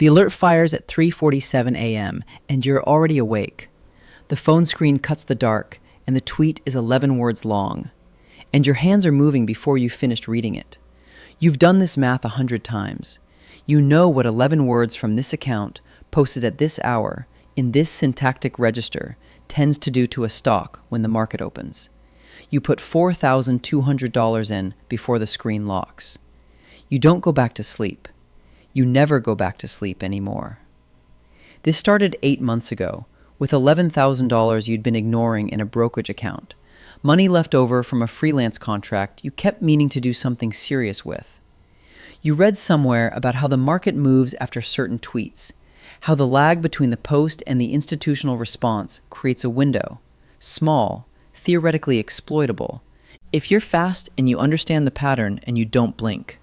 The alert fires at 3:47 a.m., and you're already awake. The phone screen cuts the dark, and the tweet is 11 words long. And your hands are moving before you finished reading it. You've done this math 100 times. You know what 11 words from this account, posted at this hour, in this syntactic register, tends to do to a stock when the market opens. You put $4,200 in before the screen locks. You don't go back to sleep. You never go back to sleep anymore. This started 8 months ago, with $11,000 you'd been ignoring in a brokerage account. Money left over from a freelance contract you kept meaning to do something serious with. You read somewhere about how the market moves after certain tweets, how the lag between the post and the institutional response creates a window, small, theoretically exploitable, if you're fast and you understand the pattern and you don't blink.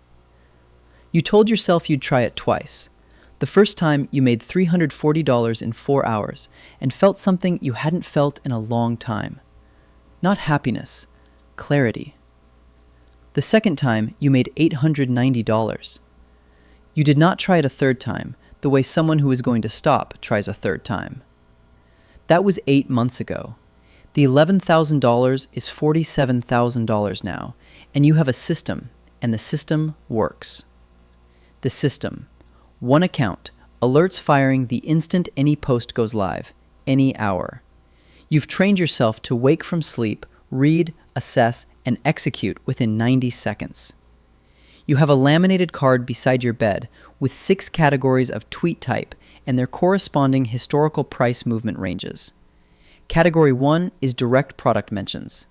You told yourself you'd try it twice. The first time you made $340 in 4 hours and felt something you hadn't felt in a long time. Not happiness, clarity. The second time, you made $890. You did not try it a third time, the way someone who is going to stop tries a third time. That was 8 months ago. The $11,000 is $47,000 now, and you have a system, and the system works. The system. One account, alerts firing the instant any post goes live, any hour. You've trained yourself to wake from sleep, read, assess, and execute within 90 seconds. You have a laminated card beside your bed with 6 categories of tweet type and their corresponding historical price movement ranges. Category 1 is direct product mentions.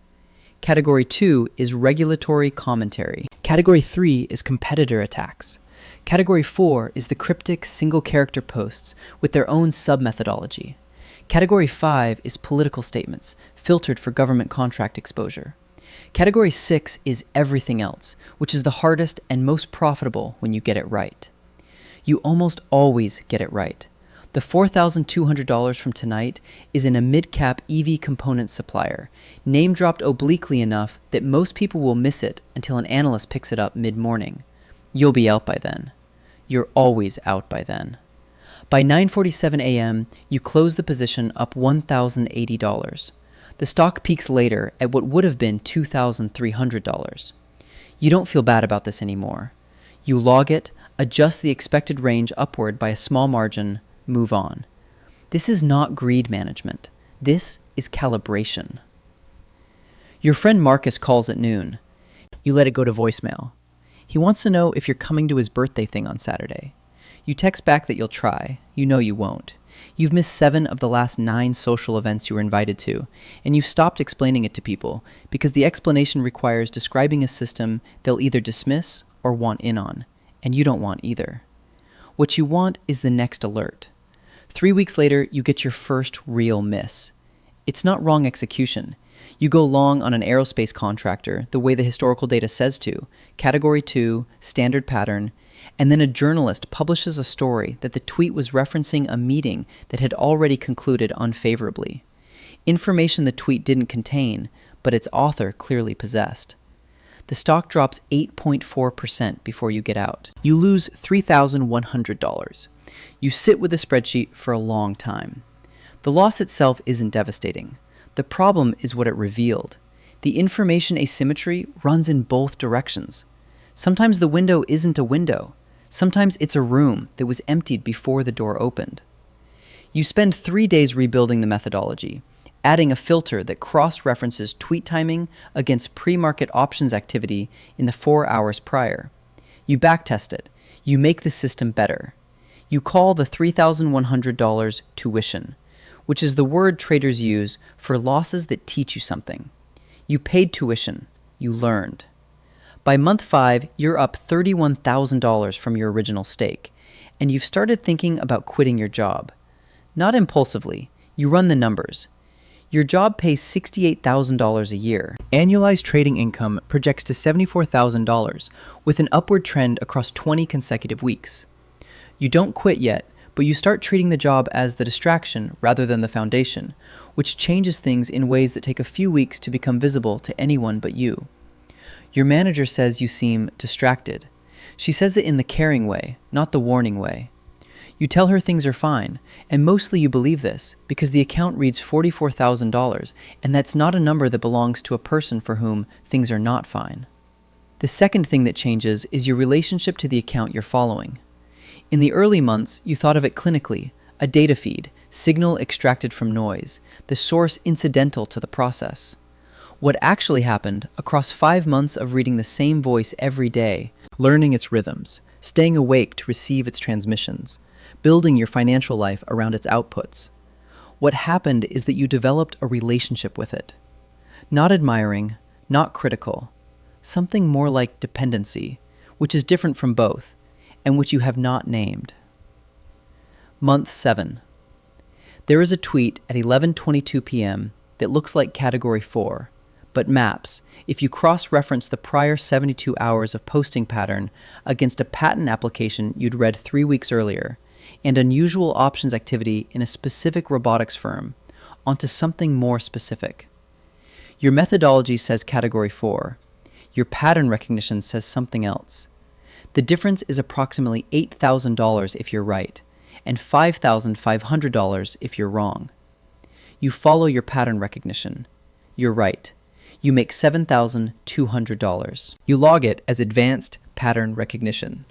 Category 2 is regulatory commentary. Category 3 is competitor attacks. Category 4 is the cryptic single-character posts with their own sub-methodology. Category 5 is political statements, filtered for government contract exposure. Category 6 is everything else, which is the hardest and most profitable when you get it right. You almost always get it right. The $4,200 from tonight is in a mid-cap EV component supplier, name-dropped obliquely enough that most people will miss it until an analyst picks it up mid-morning. You'll be out by then. You're always out by then. By 9:47 a.m., you close the position up $1,080. The stock peaks later at what would have been $2,300. You don't feel bad about this anymore. You log it, adjust the expected range upward by a small margin, move on. This is not greed management. This is calibration. Your friend Marcus calls at noon. You let it go to voicemail. He wants to know if you're coming to his birthday thing on Saturday. You text back that you'll try. You know you won't. You've missed 7 of the last 9 social events you were invited to, and you've stopped explaining it to people because the explanation requires describing a system they'll either dismiss or want in on, and you don't want either. What you want is the next alert. 3 weeks later, you get your first real miss. It's not wrong execution. You go long on an aerospace contractor the way the historical data says to, Category 2, standard pattern, and then a journalist publishes a story that the tweet was referencing a meeting that had already concluded unfavorably. Information the tweet didn't contain, but its author clearly possessed. The stock drops 8.4% before you get out. You lose $3,100. You sit with the spreadsheet for a long time. The loss itself isn't devastating. The problem is what it revealed. The information asymmetry runs in both directions. Sometimes the window isn't a window. Sometimes it's a room that was emptied before the door opened. You spend 3 days rebuilding the methodology, adding a filter that cross-references tweet timing against pre-market options activity in the 4 hours prior. You backtest it. You make the system better. You call the $3,100 tuition, which is the word traders use for losses that teach you something. You paid tuition. You learned. By month 5, you're up $31,000 from your original stake, and you've started thinking about quitting your job. Not impulsively. You run the numbers. Your job pays $68,000 a year. Annualized trading income projects to $74,000 with an upward trend across 20 consecutive weeks. You don't quit yet, but you start treating the job as the distraction rather than the foundation, which changes things in ways that take a few weeks to become visible to anyone but you. Your manager says you seem distracted. She says it in the caring way, not the warning way. You tell her things are fine, and mostly you believe this because the account reads $44,000, and that's not a number that belongs to a person for whom things are not fine. The second thing that changes is your relationship to the account you're following. In the early months, you thought of it clinically, a data feed, signal extracted from noise, the source incidental to the process. What actually happened across 5 months of reading the same voice every day, learning its rhythms, staying awake to receive its transmissions, building your financial life around its outputs. What happened is that you developed a relationship with it. Not admiring, not critical, something more like dependency, which is different from both, and which you have not named. Month 7. There is a tweet at 11:22 p.m. that looks like Category 4, but maps, if you cross-reference the prior 72 hours of posting pattern against a patent application you'd read 3 weeks earlier, and unusual options activity in a specific robotics firm, onto something more specific. Your methodology says Category 4. Your pattern recognition says something else. The difference is approximately $8,000 if you're right, and $5,500 if you're wrong. You follow your pattern recognition. You're right. You make $7,200. You log it as advanced pattern recognition.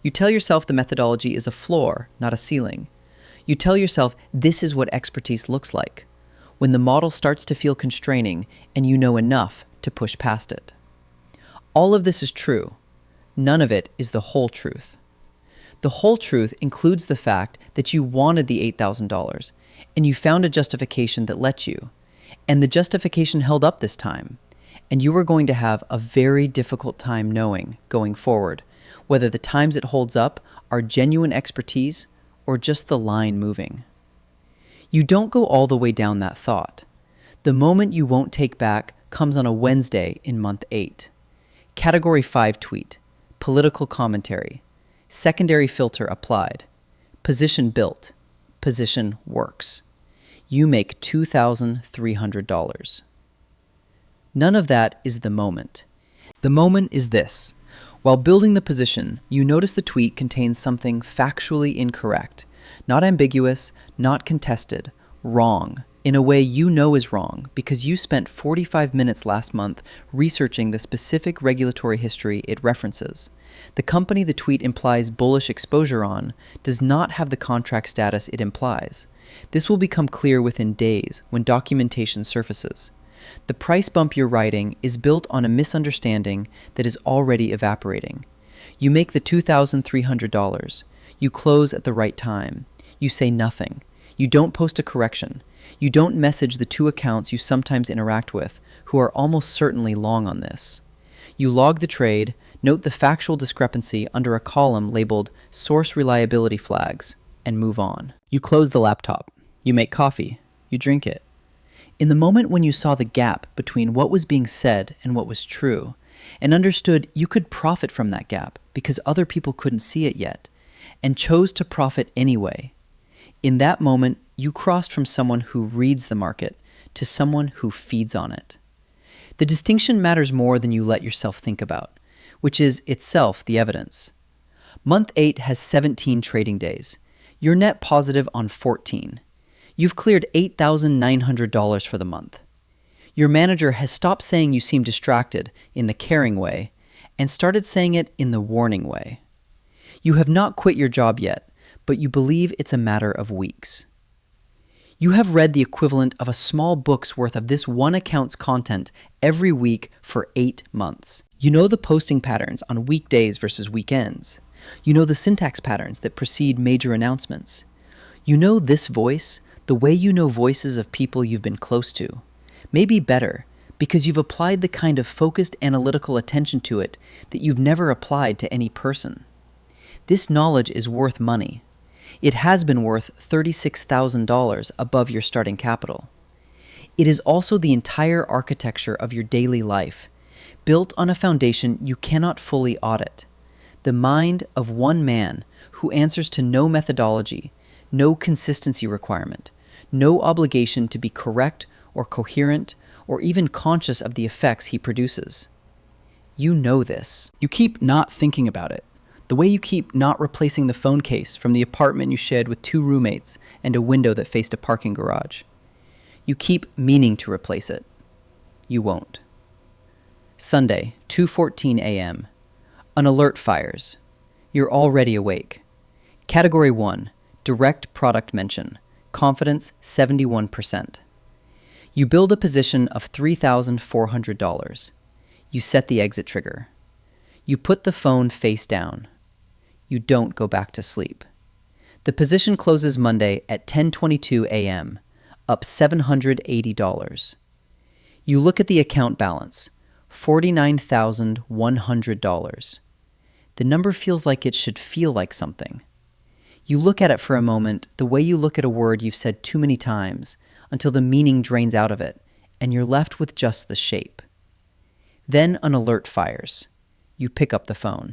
You tell yourself the methodology is a floor, not a ceiling. You tell yourself this is what expertise looks like, when the model starts to feel constraining and you know enough to push past it. All of this is true. None of it is the whole truth. The whole truth includes the fact that you wanted the $8,000 and you found a justification that let you, and the justification held up this time, and you are going to have a very difficult time knowing, going forward, whether the times it holds up are genuine expertise or just the line moving. You don't go all the way down that thought. The moment you won't take back comes on a Wednesday in month 8. Category 5 tweet, political commentary, secondary filter applied, position built, position works. You make $2,300. None of that is the moment. The moment is this. While building the position, you notice the tweet contains something factually incorrect, not ambiguous, not contested, wrong, in a way you know is wrong because you spent 45 minutes last month researching the specific regulatory history it references. The company the tweet implies bullish exposure on does not have the contract status it implies. This will become clear within days when documentation surfaces. The price bump you're writing is built on a misunderstanding that is already evaporating. You make the $2,300. You close at the right time. You say nothing. You don't post a correction. You don't message the 2 accounts you sometimes interact with, who are almost certainly long on this. You log the trade, note the factual discrepancy under a column labeled Source Reliability Flags, and move on. You close the laptop. You make coffee. You drink it. In the moment when you saw the gap between what was being said and what was true, and understood you could profit from that gap because other people couldn't see it yet, and chose to profit anyway, in that moment, you crossed from someone who reads the market to someone who feeds on it. The distinction matters more than you let yourself think about, which is itself the evidence. Month 8 has 17 trading days. You're net positive on 14. You've cleared $8,900 for the month. Your manager has stopped saying you seem distracted in the caring way and started saying it in the warning way. You have not quit your job yet, but you believe it's a matter of weeks. You have read the equivalent of a small book's worth of this one account's content every week for 8 months. You know the posting patterns on weekdays versus weekends. You know the syntax patterns that precede major announcements. You know this voice the way you know voices of people you've been close to. Maybe better, because you've applied the kind of focused analytical attention to it that you've never applied to any person. This knowledge is worth money. It has been worth $36,000 above your starting capital. It is also the entire architecture of your daily life, built on a foundation you cannot fully audit. The mind of one man who answers to no methodology, no consistency requirement, no obligation to be correct or coherent or even conscious of the effects he produces. You know this. You keep not thinking about it. The way you keep not replacing the phone case from the apartment you shared with 2 roommates and a window that faced a parking garage. You keep meaning to replace it. You won't. Sunday, 2:14 a.m. An alert fires. You're already awake. Category 1, direct product mention. Confidence 71%. You build a position of $3,400. You set the exit trigger. You put the phone face down. You don't go back to sleep. The position closes Monday at 10:22 a.m., up $780. You look at the account balance, $49,100. The number feels like it should feel like something. You look at it for a moment the way you look at a word you've said too many times until the meaning drains out of it and you're left with just the shape. Then an alert fires. You pick up the phone.